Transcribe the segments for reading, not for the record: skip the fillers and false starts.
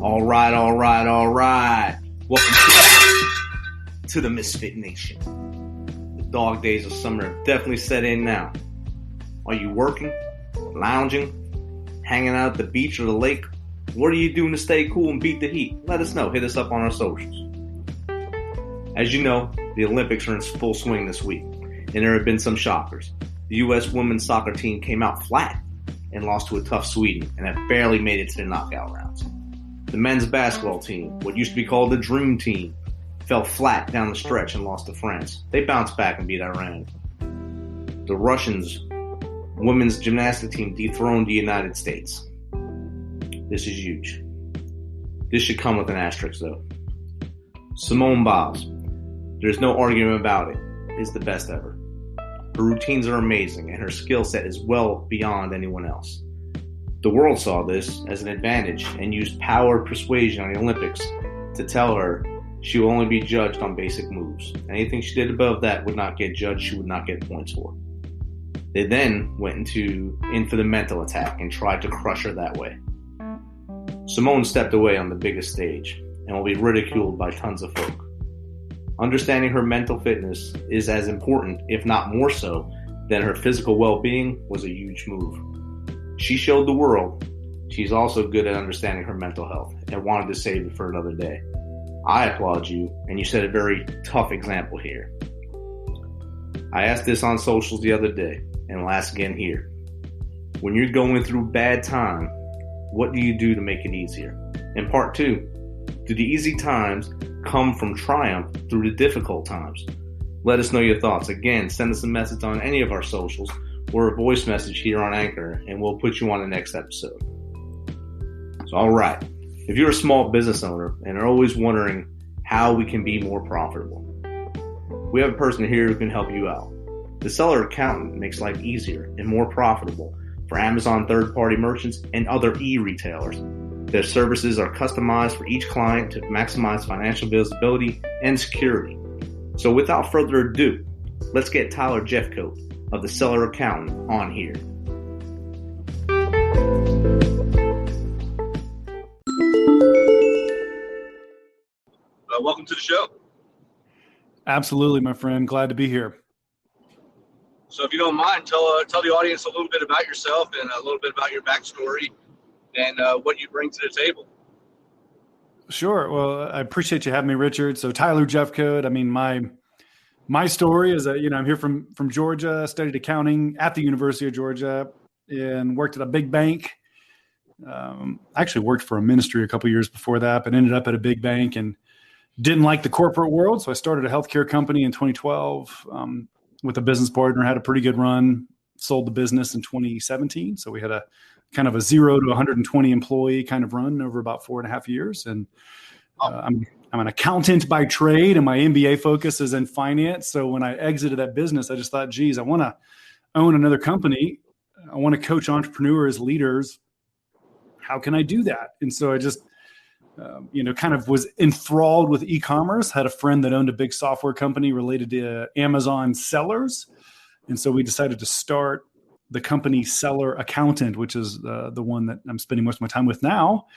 All right. Welcome to the Misfit Nation. The dog days of summer have definitely set in now. Are you working, lounging, hanging out at the beach or the lake? What are you doing to stay cool and beat the heat? Let us know. Hit us up on our socials. As you know, the Olympics are in full swing this week, and there have been some shockers. The U.S. women's soccer team came out flat and lost to a tough Sweden and have barely made it to the knockout rounds. The men's basketball team, what used to be called the Dream Team, fell flat down the stretch and lost to France. They bounced back and beat Iran. The Russians' women's gymnastics team dethroned the United States. This is huge. This should come with an asterisk, though. Simone Biles, there's no argument about it, is the best ever. Her routines are amazing, and her skill set is well beyond anyone else. The world saw this as an advantage and used power persuasion on the Olympics to tell her she will only be judged on basic moves. Anything she did above that would not get judged, she would not get points for. They then went in for the mental attack and tried to crush her that way. Simone stepped away on the biggest stage and will be ridiculed by tons of folk. Understanding her mental fitness is as important, if not more so, than her physical well-being was a huge move. She showed the world she's also good at understanding her mental health and wanted to save it for another day. I applaud you, and you set a very tough example here. I asked this on socials the other day, and will ask again here. When you're going through bad time, what do you do to make it easier? And part two, do the easy times come from triumph through the difficult times? Let us know your thoughts. Again, send us a message on any of our socials or a voice message here on Anchor, and we'll put you on the next episode. So, all right. If you're a small business owner and are always wondering how we can be more profitable, we have a person here who can help you out. The Seller Accountant makes life easier and more profitable for Amazon third-party merchants and other e-retailers. Their services are customized for each client to maximize financial visibility and security. So without further ado, let's get Tyler Jefcoat of the Seller Accountant on here. Welcome to the show. Absolutely, my friend. Glad to be here. So if you don't mind, tell the audience a little bit about yourself and a little bit about your backstory and what you bring to the table. Sure. Well, I appreciate you having me, Richard. So Tyler Jefcoat, I mean, my story is that, I'm here from Georgia, studied accounting at the University of Georgia and worked at a big bank. I actually worked for a ministry a couple of years before that, but ended up at a big bank and didn't like the corporate world. So I started a healthcare company in 2012 with a business partner, had a pretty good run, sold the business in 2017. So we had a kind of a 0 to 120 employee kind of run over about 4.5 years. And I'm an accountant by trade, and my MBA focus is in finance. So when I exited that business, I just thought, geez, I want to own another company. I want to coach entrepreneurs, leaders. How can I do that? And so I just, kind of was enthralled with e-commerce, had a friend that owned a big software company related to Amazon Sellers. And so we decided to start the company Seller Accountant, which is the one that I'm spending most of my time with now.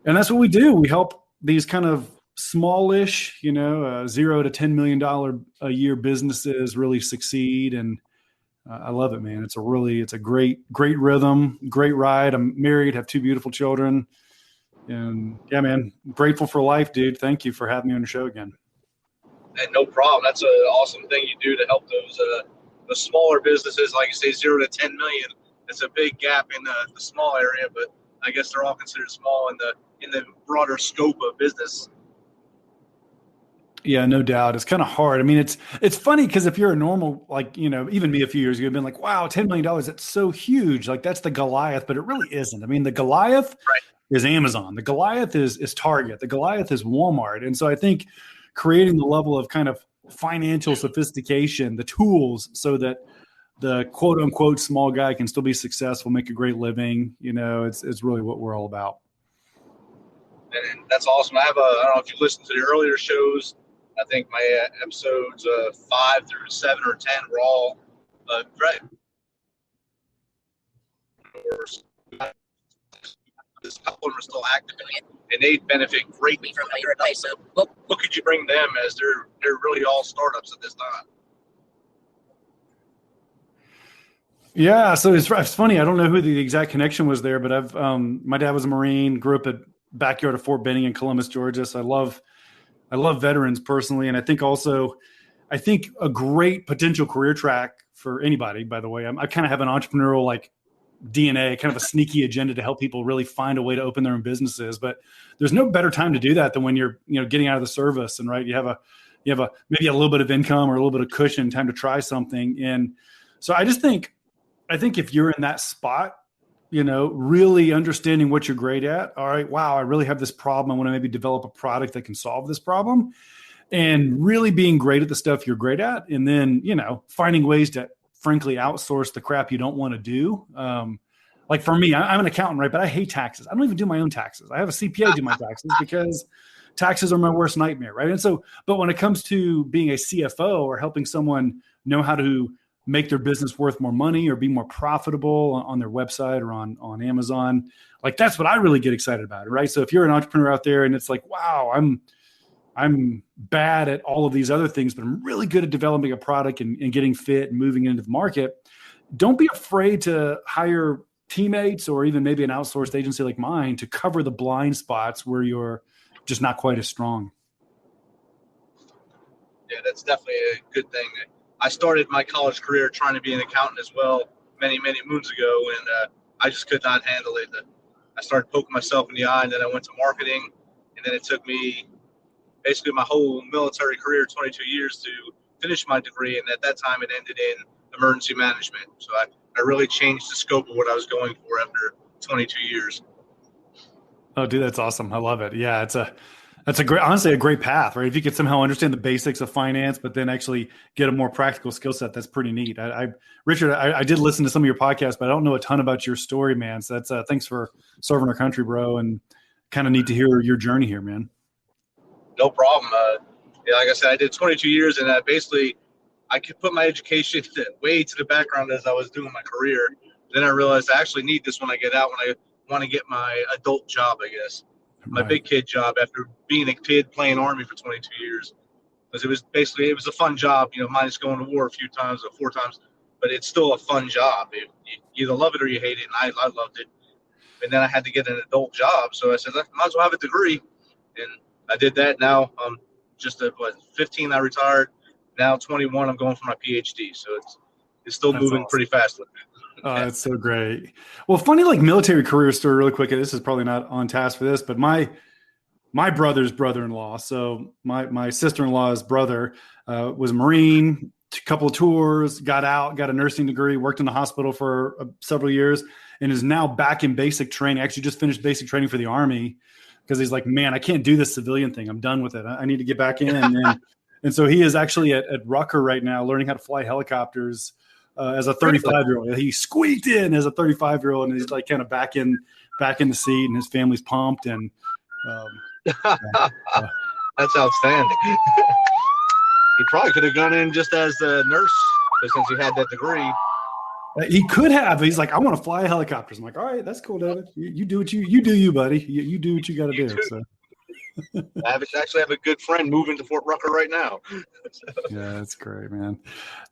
And that's what we do. We help these kind of smallish, 0 to $10 million a year businesses really succeed. And I love it, man. It's a great rhythm, great ride. I'm married, have 2 beautiful children. And yeah, man, grateful for life, dude. Thank you for having me on your show again. And no problem. That's an awesome thing you do to help those the smaller businesses, like you say, 0 to 10 million. It's a big gap in the small area, but I guess they're all considered small in the broader scope of business. Yeah, no doubt. It's kind of hard. I mean, it's funny because if you're a normal, even me a few years ago, I've been like, wow, $10 million, that's so huge. Like that's the Goliath, but it really isn't. I mean, the Goliath is Amazon. The Goliath is Target. The Goliath is Walmart. And so I think creating the level of kind of financial sophistication, the tools so that the quote unquote small guy can still be successful, make a great living, it's really what we're all about. And that's awesome. I don't know if you listened to the earlier shows. I think my episodes 5 through 7 or 10 were all great. This couple of them are still active. and they benefit greatly from your advice. So what could you bring them as they're really all startups at this time? Yeah, so it's funny. I don't know who the exact connection was there, but I've my dad was a Marine, grew up at backyard of Fort Benning in Columbus, Georgia. So I love veterans personally, and I think a great potential career track for anybody. By the way, I kind of have an entrepreneurial like DNA, kind of a sneaky agenda to help people really find a way to open their own businesses. But there's no better time to do that than when you're getting out of the service and right you have a maybe a little bit of income or a little bit of cushion, time to try something. And so I think if you're in that spot, really understanding what you're great at. All right, wow, I really have this problem. I want to maybe develop a product that can solve this problem, and really being great at the stuff you're great at. And then, finding ways to frankly outsource the crap you don't want to do. Like for me, I'm an accountant, right? But I hate taxes. I don't even do my own taxes. I have a CPA do my taxes because taxes are my worst nightmare, right? And so, but when it comes to being a CFO or helping someone know how to make their business worth more money or be more profitable on their website or on Amazon, like that's what I really get excited about, right? So if you're an entrepreneur out there and it's like, wow, I'm bad at all of these other things, but I'm really good at developing a product and getting fit and moving into the market, don't be afraid to hire teammates or even maybe an outsourced agency like mine to cover the blind spots where you're just not quite as strong. Yeah, that's definitely a good thing. I started my college career trying to be an accountant as well many, many moons ago, and I just could not handle it. I started poking myself in the eye, and then I went to marketing, and then it took me basically my whole military career, 22 years, to finish my degree, and at that time it ended in emergency management. So I really changed the scope of what I was going for after 22 years. Oh, dude, that's awesome. I love it. Yeah, that's honestly a great path, right? If you could somehow understand the basics of finance, but then actually get a more practical skill set, that's pretty neat. Richard, I did listen to some of your podcasts, but I don't know a ton about your story, man. So that's thanks for serving our country, bro, and kind of neat to hear your journey here, man. No problem. Like I said, I did 22 years, and basically I could put my education way to the background as I was doing my career. Then I realized I actually need this when I get out, when I want to get my adult job, I guess. My big kid job after being a kid playing Army for 22 years. Because it was a fun job, minus going to war a few times or 4 times, but it's still a fun job. You either love it or you hate it, and I loved it. And then I had to get an adult job, so I said, I might as well have a degree. And I did that. Now I'm just at 15, I retired. Now 21, I'm going for my PhD. So it's still That's moving awesome. Pretty fast with it. Oh, that's so great. Well, funny like military career story really quick. This is probably not on task for this, but my brother's brother-in-law. So my sister-in-law's brother was a Marine, a couple of tours, got out, got a nursing degree, worked in the hospital for several years, and is now back in basic training. Actually just finished basic training for the Army because he's like, man, I can't do this civilian thing. I'm done with it. I need to get back in. And so he is actually at Rucker right now learning how to fly helicopters. As a 35-year-old, he squeaked in as a 35-year-old, and he's like kind of back in the seat, and his family's pumped. And that's outstanding. He probably could have gone in just as a nurse, since he had that degree. He could have. He's like, I want to fly helicopters. I'm like, all right, that's cool, David. You do what you do, you buddy. You do what you got to do. So. I actually have a good friend moving to Fort Rucker right now. Yeah, that's great, man.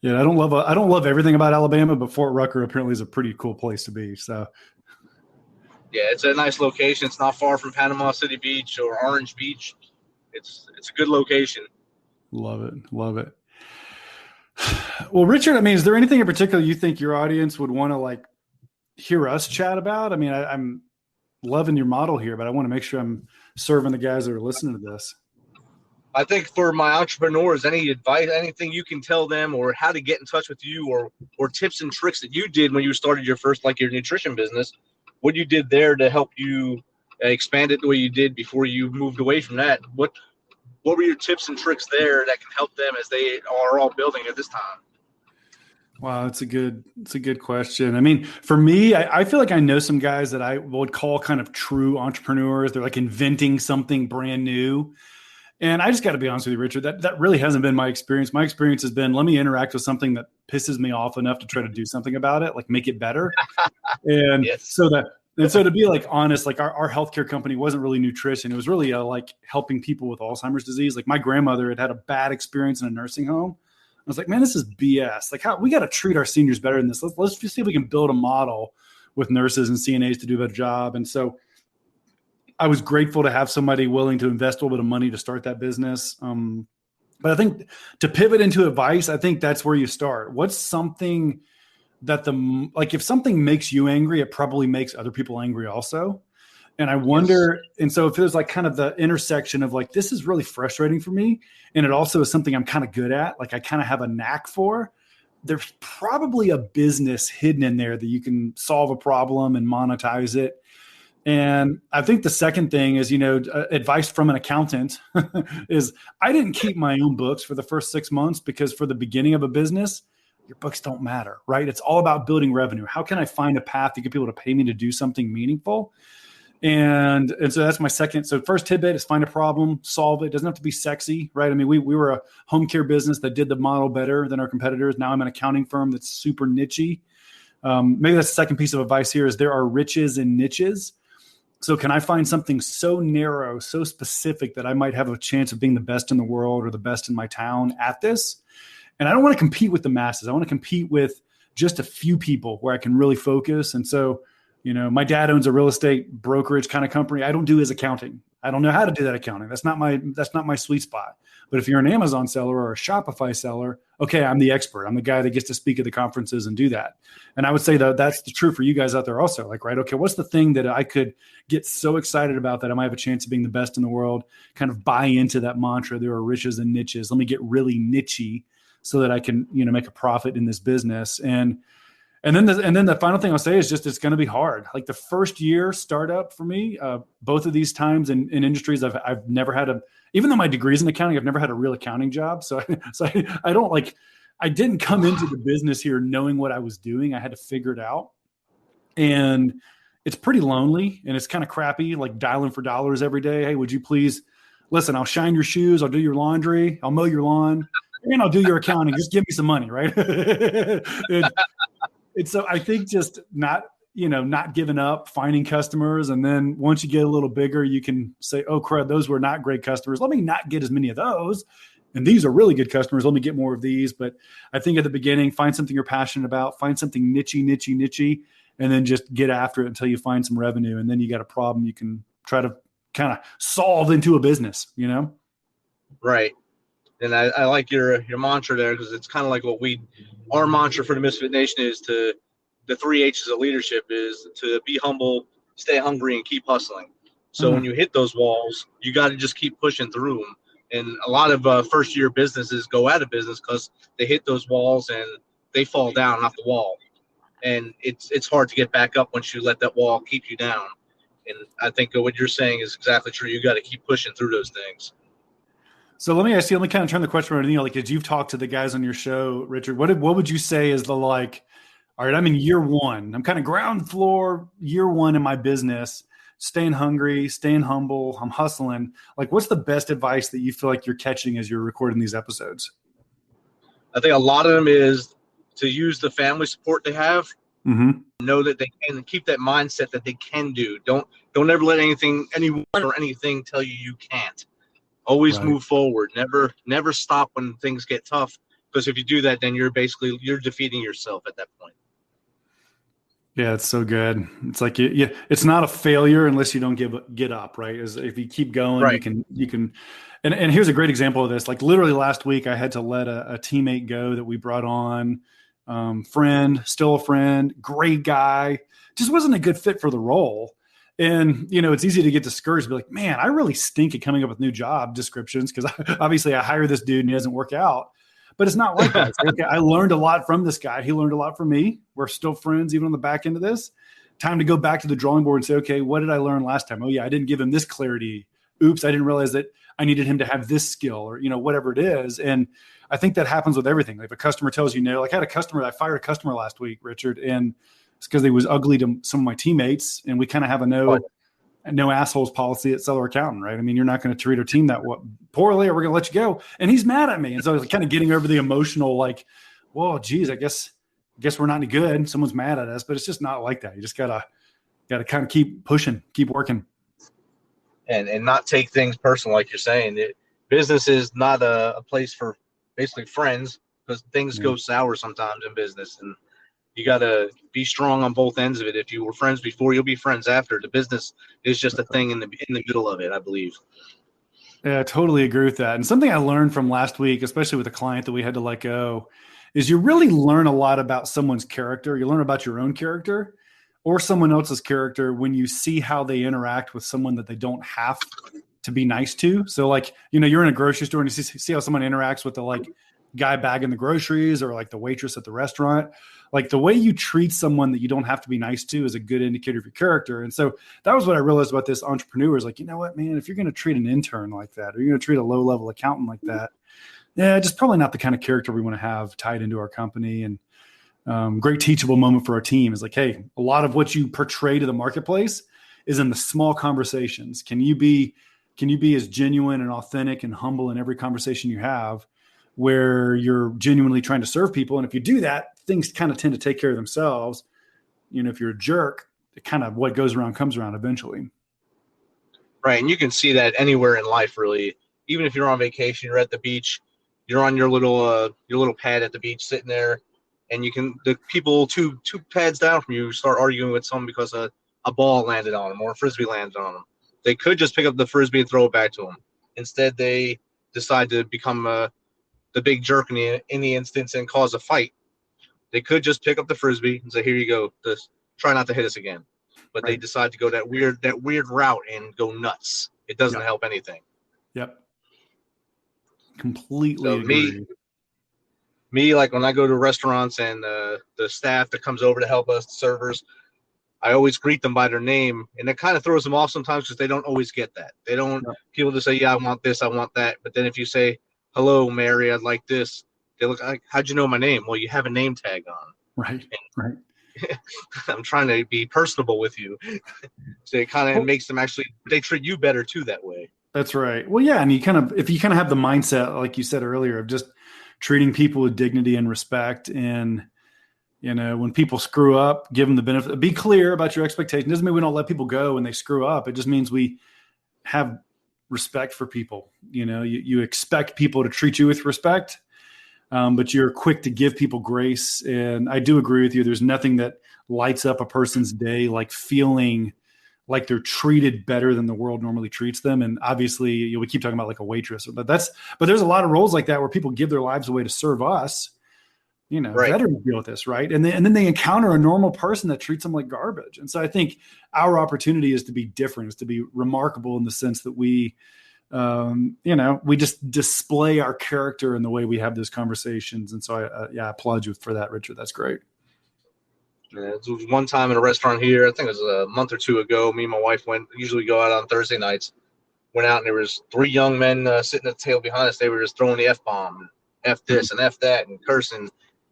Yeah, I don't love everything about Alabama, but Fort Rucker apparently is a pretty cool place to be. So, yeah, it's a nice location. It's not far from Panama City Beach or Orange Beach. It's a good location. Love it. Well, Richard, I mean, is there anything in particular you think your audience would want to like hear us chat about? I mean, I'm loving your model here, but I want to make sure I'm serving the guys that are listening to this. I think for my entrepreneurs, any advice, anything you can tell them, or how to get in touch with you, or tips and tricks that you did when you started your first, like your nutrition business, what you did there to help you expand it the way you did before you moved away from that. What were your tips and tricks there that can help them as they are all building at this time? Wow, it's a good question. I mean, for me, I feel like I know some guys that I would call kind of true entrepreneurs. They're like inventing something brand new. And I just got to be honest with you, Richard, that really hasn't been my experience. My experience has been, let me interact with something that pisses me off enough to try to do something about it, like make it better. And yes. So And so to be like honest, like our healthcare company wasn't really nutrition. It was really like helping people with Alzheimer's disease. Like my grandmother had a bad experience in a nursing home. I was like, man, this is BS. Like how we got to treat our seniors better than this. Let's see if we can build a model with nurses and CNAs to do a better job. And so I was grateful to have somebody willing to invest a little bit of money to start that business. But I think to pivot into advice, I think that's where you start. What's something that if something makes you angry, it probably makes other people angry also. And I wonder, and so if there's like kind of the intersection of like, this is really frustrating for me, and it also is something I'm kind of good at, like I kind of have a knack for, there's probably a business hidden in there that you can solve a problem and monetize it. And I think the second thing is, advice from an accountant is I didn't keep my own books for the first 6 months because for the beginning of a business, your books don't matter, right? It's all about building revenue. How can I find a path to get people to pay me to do something meaningful? And so that's my second. So first tidbit is find a problem, solve it. It doesn't have to be sexy, right? I mean, we were a home care business that did the model better than our competitors. Now I'm an accounting firm that's super niche-y. Maybe that's the second piece of advice here is there are riches in niches. So can I find something so narrow, so specific that I might have a chance of being the best in the world or the best in my town at this? And I don't want to compete with the masses. I want to compete with just a few people where I can really focus. And so, my dad owns a real estate brokerage kind of company. I don't do his accounting. I don't know how to do that accounting. That's not my sweet spot. But if you're an Amazon seller or a Shopify seller, okay, I'm the expert. I'm the guy that gets to speak at the conferences and do that. And I would say that that's the true for you guys out there also. Like, right, okay, what's the thing that I could get so excited about that I might have a chance of being the best in the world, kind of buy into that mantra, there are riches and niches. Let me get really niche-y so that I can, make a profit in this business. And then the final thing I'll say is just it's going to be hard. Like the first year startup for me, both of these times in industries I've never had even though my degree's in accounting, I've never had a real accounting job. So I don't I didn't come into the business here knowing what I was doing. I had to figure it out, and it's pretty lonely and it's kind of crappy. Like dialing for dollars every day. Hey, would you please listen? I'll shine your shoes. I'll do your laundry. I'll mow your lawn. And I'll do your accounting. Just give me some money, right? And so I think just not giving up, finding customers. And then once you get a little bigger, you can say, oh, crud, those were not great customers. Let me not get as many of those. And these are really good customers. Let me get more of these. But I think at the beginning, find something you're passionate about, find something niche, and then just get after it until you find some revenue. And then you got a problem you can try to kind of solve into a business, Right. And I like your mantra there because it's kind of like our mantra for the Misfit Nation is the 3 H's of leadership is to be humble, stay hungry, and keep hustling. So when you hit those walls, you got to just keep pushing through them. And a lot of first-year businesses go out of business because they hit those walls and they fall down off the wall. And it's hard to get back up once you let that wall keep you down. And I think what you're saying is exactly true. You got to keep pushing through those things. So let me ask you, let me kind of turn the question around. Like, as you've talked to the guys on your show, Richard, what would you say is all right, I'm in year one. I'm kind of ground floor, year one in my business, staying hungry, staying humble. I'm hustling. Like, what's the best advice that you feel like you're catching as you're recording these episodes? I think a lot of them is to use the family support they have. Mm-hmm. Know that they can keep that mindset that they can do. Don't ever let anyone or anything tell you can't. Always move forward. Never stop when things get tough. Because if you do that, then you're defeating yourself at that point. Yeah, it's so good. It's like it's not a failure unless you don't get up, right? If you keep going, right. you can. And here's a great example of this. Like literally last week, I had to let a teammate go that we brought on. Still a friend, great guy, just wasn't a good fit for the role. And, it's easy to get discouraged, be like, man, I really stink at coming up with new job descriptions because obviously I hire this dude and he doesn't work out. But it's not like that. It's like, okay, I learned a lot from this guy. He learned a lot from me. We're still friends even on the back end of this. Time to go back to the drawing board and say, okay, what did I learn last time? Oh, yeah, I didn't give him this clarity. Oops, I didn't realize that I needed him to have this skill or, whatever it is. And I think that happens with everything. Like if a customer tells you no, like I fired a customer last week, Richard, and it's because he was ugly to some of my teammates, and we kind of have a no assholes policy at Seller Accountant, right? I mean, you're not going to treat our team that poorly, or we're going to let you go. And he's mad at me, and so I was kind of getting over the emotional, like, well, geez, I guess we're not any good. Someone's mad at us, but it's just not like that. You just gotta got to kind of keep pushing, keep working. And not take things personal, like you're saying. Business is not a place for basically friends, because things go sour sometimes in business, and you got to be strong on both ends of it. If you were friends before, you'll be friends after. The business is just a thing in the middle of it, I believe. Yeah, I totally agree with that. And something I learned from last week, especially with a client that we had to let go, is you really learn a lot about someone's character. You learn about your own character or someone else's character when you see how they interact with someone that they don't have to be nice to. So like, you're in a grocery store and you see how someone interacts with the like guy bagging the groceries or like the waitress at the restaurant. Like the way you treat someone that you don't have to be nice to is a good indicator of your character. And so that was what I realized about this entrepreneur is like, you know what, man, if you're going to treat an intern like that, or you're going to treat a low level accountant like that, just probably not the kind of character we want to have tied into our company. And great teachable moment for our team is like, hey, a lot of what you portray to the marketplace is in the small conversations. Can you be as genuine and authentic and humble in every conversation you have, where you're genuinely trying to serve people? And if you do that, things kind of tend to take care of themselves. If you're a jerk, it kind of what goes around comes around eventually. Right. And you can see that anywhere in life, really. Even if you're on vacation, you're at the beach, you're on your little pad at the beach sitting there, and the people two pads down from you start arguing with someone because a ball landed on them or a frisbee landed on them. They could just pick up the frisbee and throw it back to them. Instead, they decide to become the big jerk in the instance and cause a fight. They could just pick up the frisbee and say, "Here you go. Just try not to hit us again." But They decide to go that weird route and go nuts. It doesn't help anything. Yep. Completely agree. Me, like when I go to restaurants and the staff that comes over to help us, the servers, I always greet them by their name, and it kind of throws them off sometimes because they don't always get that. They don't people just say, "Yeah, I want this, I want that." But then if you say, "Hello, Mary, I'd like this," they look like, "How'd you know my name?" Well, you have a name tag on. Right. I'm trying to be personable with you. So it kind of makes them they treat you better too that way. That's right. Well, yeah. And if you kind of have the mindset, like you said earlier, of just treating people with dignity and respect, and, when people screw up, give them the benefit, be clear about your expectations. Doesn't mean we don't let people go when they screw up. It just means we have respect for people. You expect people to treat you with respect, but you're quick to give people grace. And I do agree with you. There's nothing that lights up a person's day like feeling like they're treated better than the world normally treats them. And obviously, we keep talking about like a waitress, but there's a lot of roles like that where people give their lives away to serve us. Veterans deal with this, right? And then they encounter a normal person that treats them like garbage. And so I think our opportunity is to be different, is to be remarkable in the sense that we just display our character in the way we have those conversations. And so I applaud you for that, Richard. That's great. Yeah, it was one time in a restaurant here, I think it was a month or two ago. Me and my wife usually go out on Thursday nights. Went out and there was three young men sitting at the table behind us. They were just throwing the F-bomb, F this and F that, and cursing.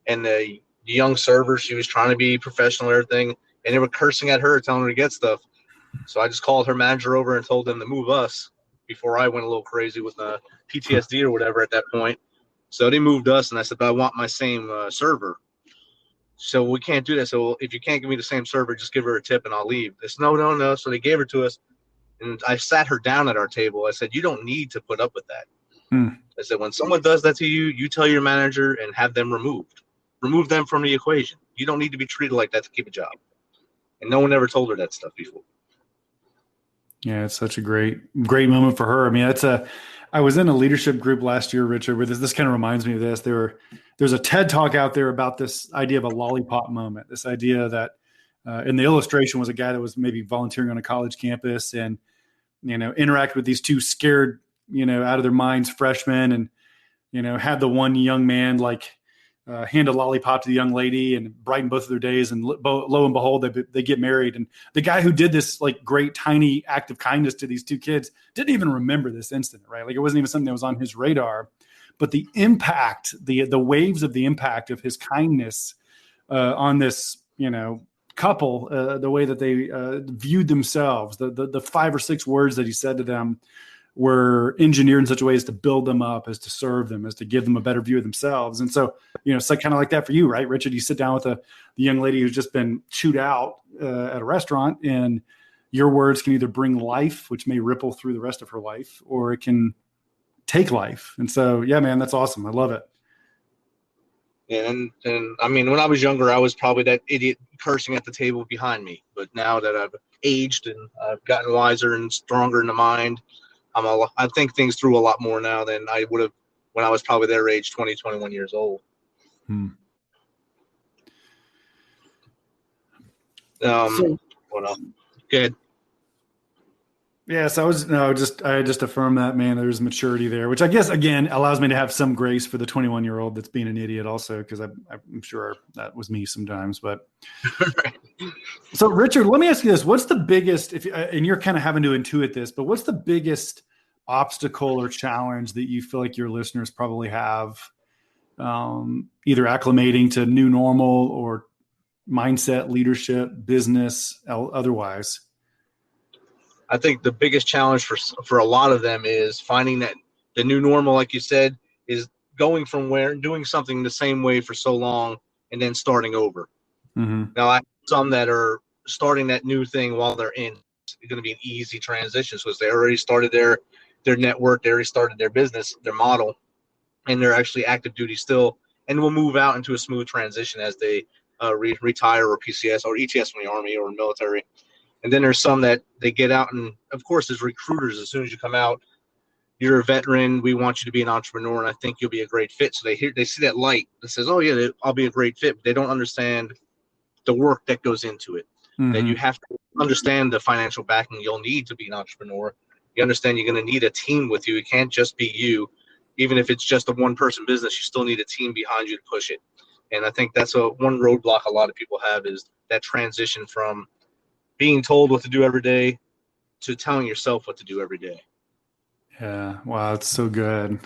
And the young server, she was trying to be professional and everything, and they were cursing at her, telling her to get stuff. So I just called her manager over and told them to move us before I went a little crazy with PTSD or whatever at that point. So they moved us, and I said, "But I want my same server." So we can't do that. So if you can't give me the same server, just give her a tip and I'll leave. They said, no. So they gave her to us, and I sat her down at our table. I said, "You don't need to put up with that." I said, "When someone does that to you, you tell your manager and have them removed. Remove them from the equation. You don't need to be treated like that to keep a job." And no one ever told her that stuff before. Yeah, it's such a great moment for her. I mean, I was in a leadership group last year, Richard, where this kind of reminds me of this. There's a TED talk out there about this idea of a lollipop moment. This idea that in the illustration was a guy that was maybe volunteering on a college campus and, interact with these two scared, out of their minds freshmen, and, had the one young man hand a lollipop to the young lady and brighten both of their days. And lo and behold, they get married. And the guy who did this great tiny act of kindness to these two kids didn't even remember this incident, right? It wasn't even something that was on his radar, but the impact, the waves of the impact of his kindness on this, couple, the way that they viewed themselves, the 5 or 6 words that he said to them were engineered in such a way as to build them up, as to serve them, as to give them a better view of themselves. And so, it's kind of like that for you, right, Richard? You sit down with the young lady who's just been chewed out, at a restaurant, and your words can either bring life, which may ripple through the rest of her life, or it can take life. And so, yeah, man, that's awesome. I love it. And I mean, when I was younger, I was probably that idiot cursing at the table behind me. But now that I've aged and I've gotten wiser and stronger in the mind, I think things through a lot more now than I would have when I was probably their age, 20, 21 years old. What else? Go ahead. Yeah, so I just affirm that, man, there's maturity there, which I guess, again, allows me to have some grace for the 21-year-old that's being an idiot also, because I'm sure that was me sometimes. But So, Richard, let me ask you this. What's the biggest, and you're kind of having to intuit this, but what's the biggest obstacle or challenge that you feel like your listeners probably have, either acclimating to new normal or mindset, leadership, business, otherwise? I think the biggest challenge for a lot of them is finding that the new normal, like you said, is going from doing something the same way for so long and then starting over. Mm-hmm. Now, I have some that are starting that new thing while they're in. It's going to be an easy transition because they already started their network, they already started their business, their model, and they're actually active duty still, and will move out into a smooth transition as they retire or PCS or ETS from the Army or military. And then there's some that they get out, and of course, as recruiters, as soon as you come out, you're a veteran. We want you to be an entrepreneur, and I think you'll be a great fit. So they see that light that says, "Oh yeah, I'll be a great fit." But they don't understand the work that goes into it. Mm-hmm. That you have to understand the financial backing you'll need to be an entrepreneur. You understand you're going to need a team with you. It can't just be you. Even if it's just a one-person business, you still need a team behind you to push it. And I think that's one roadblock a lot of people have is that transition from being told what to do every day to telling yourself what to do every day. Yeah. Wow. It's so good.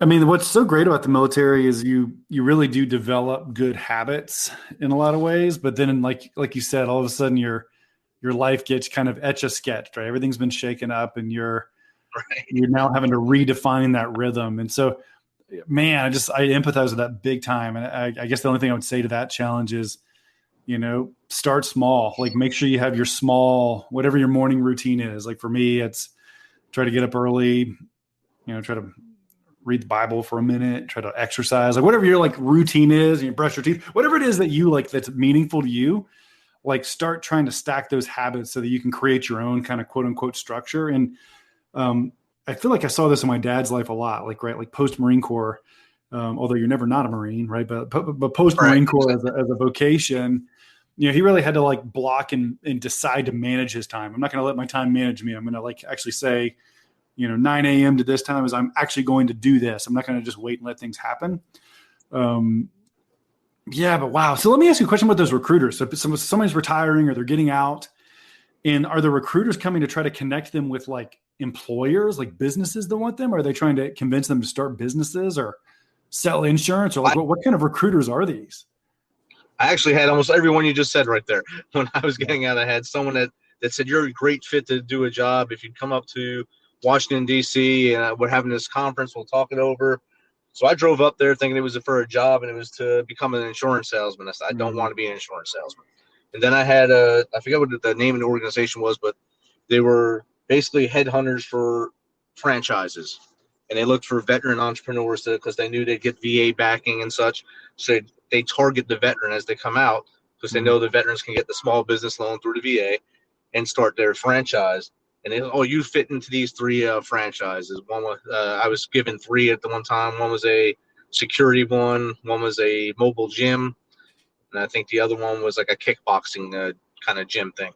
I mean, what's so great about the military is you really do develop good habits in a lot of ways, but then like you said, all of a sudden your life gets kind of etch-a-sketched, right? Everything's been shaken up and you're now having to redefine that rhythm. And so, man, I empathize with that big time. And I guess the only thing I would say to that challenge is, start small. Like, make sure you have your small, whatever your morning routine is. Like for me, it's try to get up early, try to read the Bible for a minute, try to exercise, like whatever your like routine is, and you brush your teeth, whatever it is that you like, that's meaningful to you, like start trying to stack those habits so that you can create your own kind of quote unquote structure. And I feel like I saw this in my dad's life a lot, like post Marine Corps, although you're never not a Marine, right? But post Marine Corps as a vocation, he really had to like block and decide to manage his time. I'm not going to let my time manage me. I'm going to like actually say, 9 a.m. to this time is I'm actually going to do this. I'm not going to just wait and let things happen. Yeah, but wow. So let me ask you a question about those recruiters. So somebody's retiring or they're getting out, and are the recruiters coming to try to connect them with like employers, like businesses that want them? Or are they trying to convince them to start businesses or sell insurance, or like what kind of recruiters are these? I actually had almost everyone you just said right there. When I was getting out, I had someone that said, "You're a great fit to do a job. If you'd come up to Washington, D.C., and we're having this conference, we'll talk it over." So I drove up there thinking it was for a job, and it was to become an insurance salesman. I said, I don't want to be an insurance salesman. And then I had I forget what the name of the organization was, but they were basically headhunters for franchises. And they looked for veteran entrepreneurs because they knew they'd get VA backing and such. So they target the veteran as they come out because they know the veterans can get the small business loan through the VA and start their franchise. And you fit into these three franchises. One was I was given three at the one time. One was a security one was a mobile gym, and I think the other one was like a kickboxing kind of gym thing.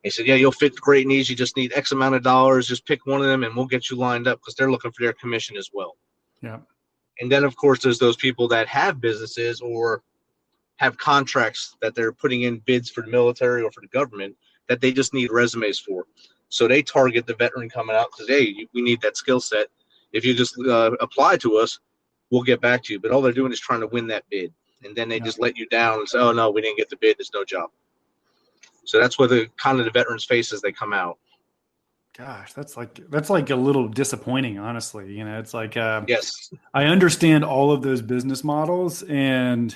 He said, "Yeah, you'll fit great in these. You just need X amount of dollars. Just pick one of them, and we'll get you lined up because they're looking for their commission as well." Yeah. And then, of course, there's those people that have businesses or have contracts that they're putting in bids for the military or for the government that they just need resumes for. So they target the veteran coming out because, hey, we need that skill set. If you just apply to us, we'll get back to you. But all they're doing is trying to win that bid. And then they just let you down and say, "Oh, no, we didn't get the bid. There's no job." So that's what the veterans face as they come out. Gosh, that's like a little disappointing, honestly. It's like, yes, I understand all of those business models, and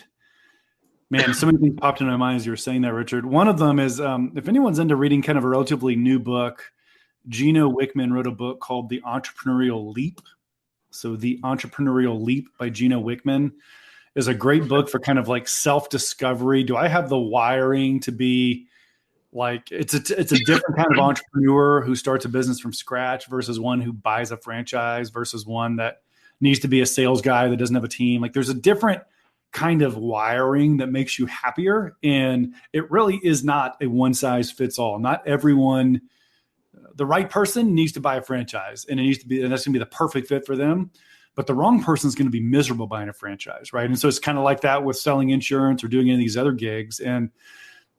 Man, so many things popped into my mind as you were saying that, Richard. One of them is if anyone's into reading kind of a relatively new book, Gino Wickman wrote a book called The Entrepreneurial Leap. So The Entrepreneurial Leap by Gino Wickman is a great book for kind of like self-discovery. Do I have the wiring to be like, it's a different kind of entrepreneur who starts a business from scratch versus one who buys a franchise versus one that needs to be a sales guy that doesn't have a team. Like there's a different kind of wiring that makes you happier. And it really is not a one size fits all. Not everyone, the right person needs to buy a franchise and and that's going to be the perfect fit for them. But the wrong person is going to be miserable buying a franchise. Right. And so it's kind of like that with selling insurance or doing any of these other gigs. And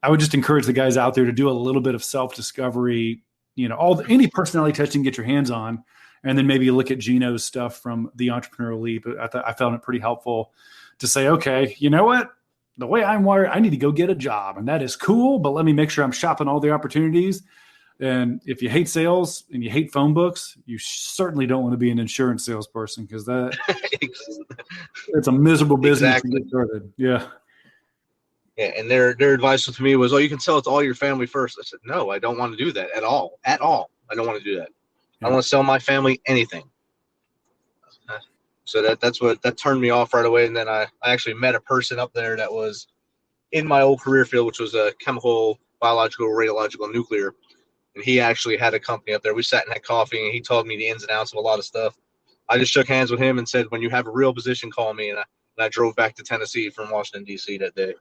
I would just encourage the guys out there to do a little bit of self-discovery, any personality testing, get your hands on, and then maybe look at Gino's stuff from The Entrepreneurial Leap. I found it pretty helpful to say, okay, you know what? The way I'm wired, I need to go get a job, and that is cool, but let me make sure I'm shopping all the opportunities. And if you hate sales and you hate phone books, you certainly don't want to be an insurance salesperson because it's a miserable business to get started. Yeah. Yeah, and their advice to me was, you can sell it to all your family first. I said, no, I don't want to do that at all. At all. I don't want to do that. Yeah. I want to sell my family anything. So that turned me off right away. And then I actually met a person up there that was in my old career field, which was a chemical, biological, radiological, nuclear. And he actually had a company up there. We sat and had coffee, and he told me the ins and outs of a lot of stuff. I just shook hands with him and said, when you have a real position, call me. And I drove back to Tennessee from Washington, D.C. that day.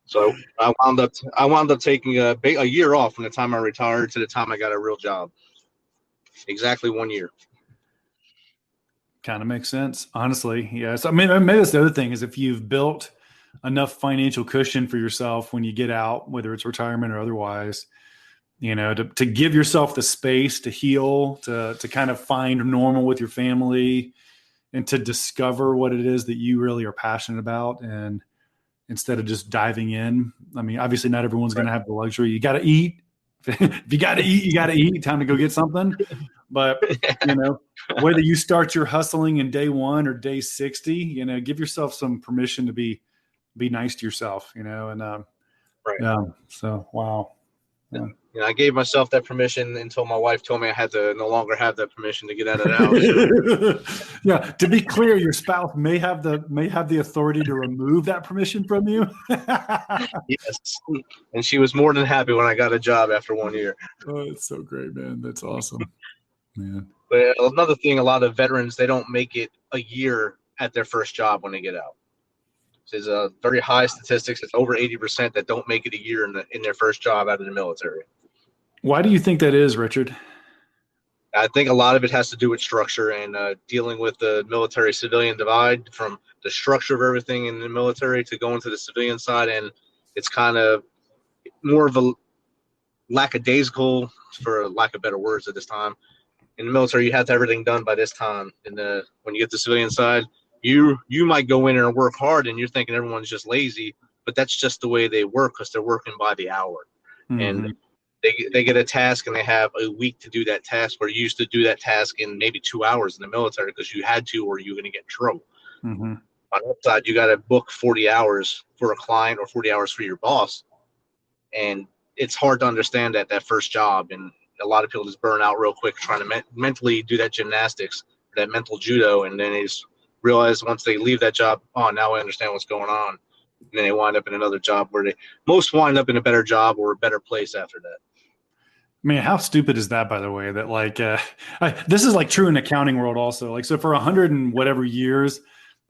So I wound up taking a year off from the time I retired to the time I got a real job. Exactly 1 year. Kind of makes sense, honestly. Yes. I mean, maybe that's the other thing is if you've built enough financial cushion for yourself when you get out, whether it's retirement or otherwise, to give yourself the space to heal, to kind of find normal with your family and to discover what it is that you really are passionate about. And instead of just diving in, I mean, obviously not everyone's going to have the luxury. You got to eat. If you got to eat, you got to eat. Time to go get something. But, whether you start your hustling in day 1 or day 60, give yourself some permission to be nice to yourself, and right. So, wow. Yeah. I gave myself that permission until my wife told me I had to no longer have that permission to get out of the house. Yeah. To be clear, your spouse may have the authority to remove that permission from you. Yes. And she was more than happy when I got a job after 1 year. Oh, it's so great, man. That's awesome. Man. But another thing, a lot of veterans, they don't make it a year at their first job when they get out. There's a very high statistics. It's over 80% that don't make it a year in their first job out of the military. Why do you think that is, Richard? I think a lot of it has to do with structure and dealing with the military-civilian divide from the structure of everything in the military to going to the civilian side. And it's kind of more of a lackadaisical, for lack of better words at this time. In the military, you have to have everything done by this time. And when you get to the civilian side, you might go in and work hard and you're thinking everyone's just lazy, but that's just the way they work because they're working by the hour. Mm-hmm. And they get a task and they have a week to do that task, where you used to do that task in maybe 2 hours in the military because you had to, or you're going to get in trouble. Mm-hmm. On the side, you got to book 40 hours for a client or 40 hours for your boss. And it's hard to understand that first job. And a lot of people just burn out real quick trying to mentally do that gymnastics, that mental judo. And then they just realize once they leave that job, now I understand what's going on. And then they wind up in another job where they most wind up in a better job or a better place after that. Man, how stupid is that, by the way, that this is like true in accounting world also. Like, so for 100 and whatever years,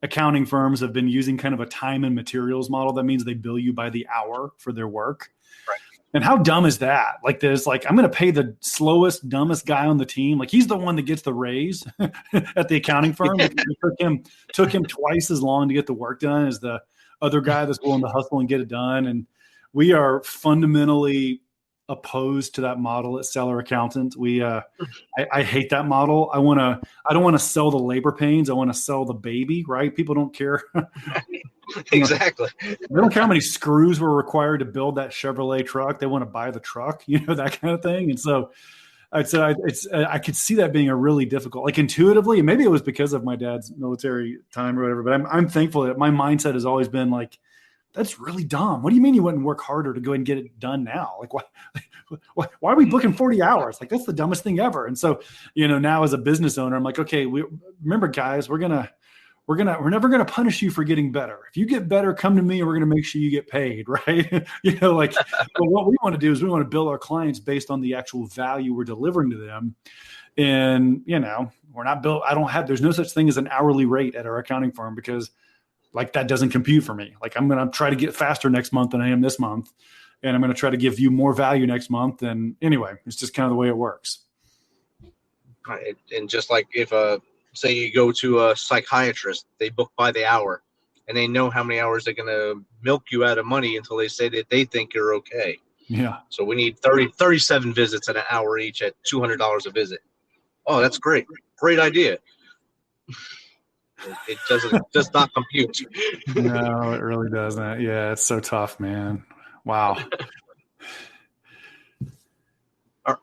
accounting firms have been using kind of a time and materials model. That means they bill you by the hour for their work. Right. And how dumb is that? Like, there's I'm going to pay the slowest, dumbest guy on the team. Like, he's the one that gets the raise at the accounting firm. It took him twice as long to get the work done as the other guy that's willing to hustle and get it done. And we are fundamentally opposed to that model at Seller Accountant. I hate that model. I don't want to sell the labor pains. I want to sell the baby, right? People don't care. Exactly. They don't care how many screws were required to build that Chevrolet truck. They want to buy the truck, that kind of thing. And so I'd say I could see that being a really difficult, like intuitively, and maybe it was because of my dad's military time or whatever, but I'm thankful that my mindset has always been like, that's really dumb. What do you mean you wouldn't work harder to go and get it done now? Like, why are we booking 40 hours? Like, that's the dumbest thing ever. And so, now as a business owner, I'm like, okay, remember guys, we're never going to punish you for getting better. If you get better, come to me and we're going to make sure you get paid. Right. But what we want to do is we want to bill our clients based on the actual value we're delivering to them. And, we're not built. There's no such thing as an hourly rate at our accounting firm because like that doesn't compute for me. Like I'm going to try to get faster next month than I am this month. And I'm going to try to give you more value next month. And anyway, it's just kind of the way it works. Right. And just like if say you go to a psychiatrist, they book by the hour and they know how many hours they're going to milk you out of money until they say that they think you're okay. Yeah. So we need 37 visits at an hour each at $200 a visit. Oh, that's great. Great idea. It does not compute. No, it really doesn't. Yeah, it's so tough, man. Wow.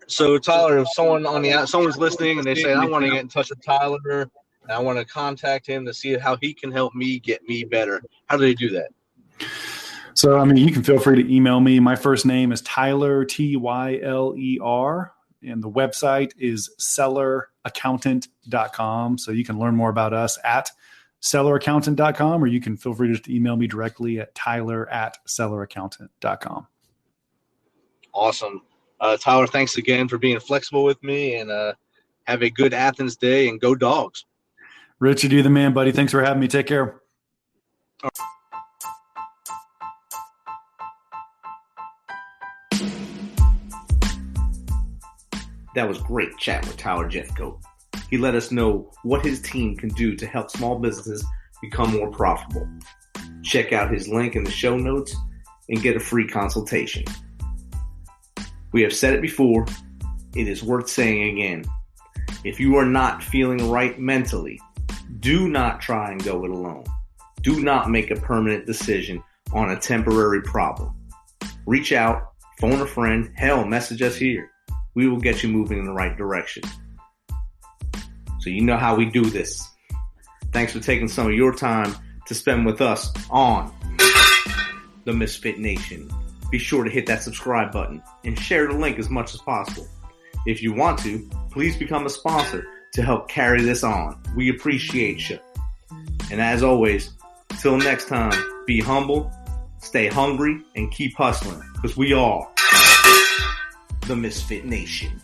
So Tyler, if someone's listening and they say, I want to get in touch with Tyler and I want to contact him to see how he can help me get me better, how do they do that? So, you can feel free to email me. My first name is Tyler, Tyler, and the website is selleraccountant.com. So you can learn more about us at selleraccountant.com, or you can feel free to just email me directly at tyler@selleraccountant.com. Awesome. Tyler, thanks again for being flexible with me, and have a good Athens day, and go Dogs. Richard, you're the man, buddy. Thanks for having me. Take care. That was great chat with Tyler Jefcoat. He let us know what his team can do to help small businesses become more profitable. Check out his link in the show notes and get a free consultation. We have said it before, it is worth saying again. If you are not feeling right mentally, do not try and go it alone. Do not make a permanent decision on a temporary problem. Reach out, phone a friend, hell, message us here. We will get you moving in the right direction. So you know how we do this. Thanks for taking some of your time to spend with us on the Misfit Nation. Be sure to hit that subscribe button and share the link as much as possible. If you want to, please become a sponsor to help carry this on. We appreciate you. And as always, till next time, be humble, stay hungry, and keep hustling, because we are the Misfit Nation.